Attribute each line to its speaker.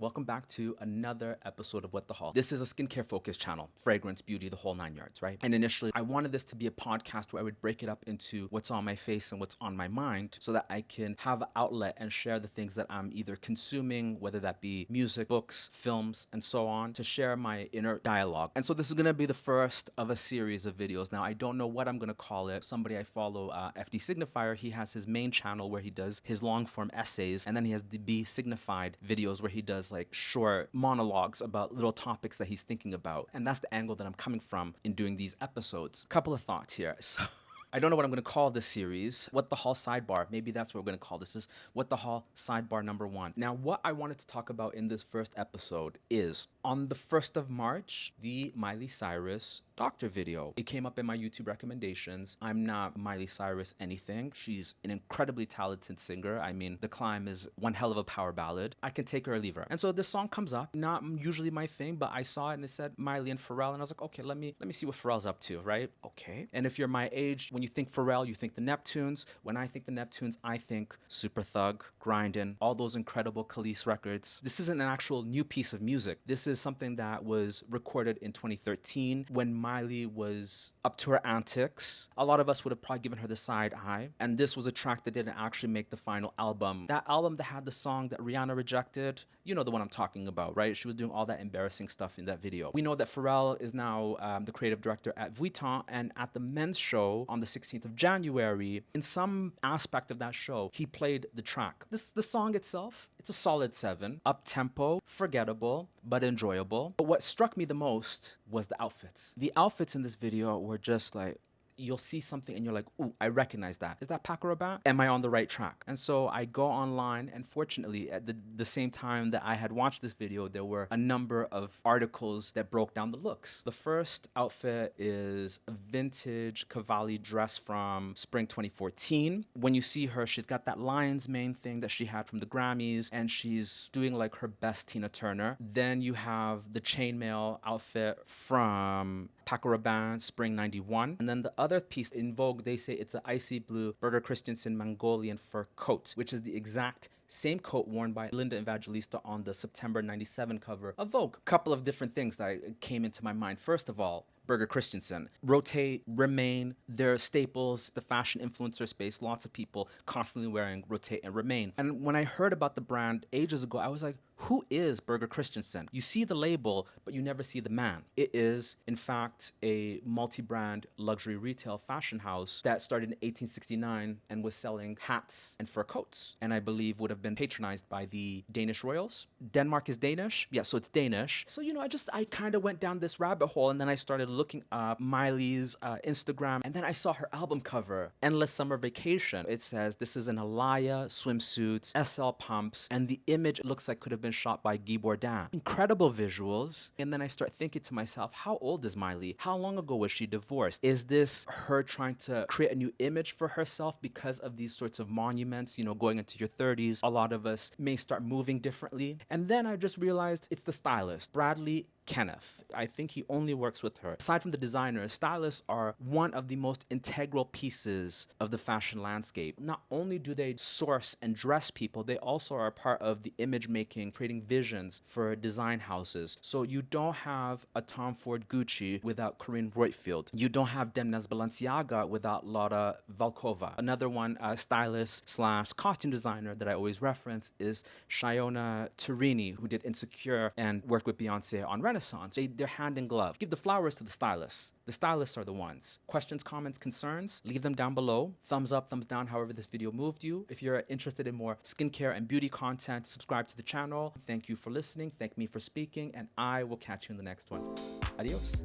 Speaker 1: Welcome back to another episode of What the Hell. This is a skincare focused channel, fragrance, beauty, the whole nine yards, right? And initially, I wanted this to be a podcast where I would break it up into what's on my face and what's on my mind so that I can have an outlet and share the things that I'm either consuming, whether that be music, books, films, and so on, to share my inner dialogue. And so this is gonna be the first of a series of videos. Now, I don't know what I'm gonna call it. Somebody I follow, FD Signifier, he has his main channel where he does his long form essays, and then he has the B Signified videos where he does like short monologues about little topics that he's thinking about. And that's the angle that I'm coming from in doing these episodes. Couple of thoughts here. So I don't know what I'm going to call this series. What the Hell Sidebar. Maybe that's what we're going to call this. Is What the Hell Sidebar number 1. Now, what I wanted to talk about in this first episode is on the 1st of March, the Miley Cyrus Doctor video. It came up in my YouTube recommendations. I'm not Miley Cyrus anything. She's an incredibly talented singer. I mean, The Climb is one hell of a power ballad. I can take her or leave her. And so this song comes up, not usually my thing, but I saw it and it said Miley and Pharrell, and I was like, okay, let me see what Pharrell's up to, right? Okay. And if you're my age, when you think Pharrell, you think the Neptunes. When I think the Neptunes, I think Super Thug, Grindin', all those incredible Khalees records. This isn't an actual new piece of music. This is something that was recorded in 2013 when Miley was up to her antics. A lot of us would have probably given her the side eye. And this was a track that didn't actually make the final album. That album that had the song that Rihanna rejected, you know the one I'm talking about, right? She was doing all that embarrassing stuff in that video. We know that Pharrell is now the creative director at Vuitton, and at the men's show on the 16th of January, in some aspect of that show, he played the track. The song itself, it's a solid 7. Up-tempo, forgettable, but enjoyable. But what struck me the most was the outfits. The outfits in this video were just like, you'll see something and you're like, ooh, I recognize that. Is that Paco Rabanne? Am I on the right track? And so I go online, and fortunately, at the same time that I had watched this video, there were a number of articles that broke down the looks. The first outfit is a vintage Cavalli dress from spring 2014. When you see her, she's got that lion's mane thing that she had from the Grammys, and she's doing like her best Tina Turner. Then you have the chainmail outfit from Paco Rabanne, spring 91. And then the other piece in Vogue, they say it's an icy blue Berger Christensen Mongolian fur coat, which is the exact same coat worn by Linda Evangelista on the September 97 cover of Vogue. A couple of different things that came into my mind. First of all, Berger Christensen. Rotate, Remain, they're staples, the fashion influencer space. Lots of people constantly wearing Rotate and Remain. And when I heard about the brand ages ago, I was like, who is Berger Christensen? You see the label, but you never see the man. It is, in fact, a multi-brand luxury retail fashion house that started in 1869 and was selling hats and fur coats, and I believe would have been patronized by the Danish royals. Denmark is Danish? Yeah, so it's Danish. So, you know, I kind of went down this rabbit hole, and then I started looking up Miley's Instagram, and then I saw her album cover, Endless Summer Vacation. It says this is an Alaya swimsuits, SL pumps, and the image looks like could have been shot by Guy Bourdin. Incredible visuals. And then I start thinking to myself, how old is Miley? How long ago was she divorced? Is this her trying to create a new image for herself because of these sorts of monuments? You know, going into your 30s, a lot of us may start moving differently. And then I just realized it's the stylist, Bradley Kenneth. I think he only works with her. Aside from the designers, stylists are one of the most integral pieces of the fashion landscape. Not only do they source and dress people, they also are a part of the image making, creating visions for design houses. So you don't have a Tom Ford Gucci without Corinne Roitfield. You don't have Demna's Balenciaga without Laura Volkova. Another one, stylist slash costume designer that I always reference is Shiona Turini, who did Insecure and worked with Beyonce on Renaissance. They're hand in glove. Give the flowers to the stylists. The stylists are the ones. Questions, comments, concerns, leave them down below. Thumbs up, thumbs down, however this video moved you. If you're interested in more skincare and beauty content, subscribe to the channel. Thank you for listening. Thank me for speaking, and I will catch you in the next one. Adios.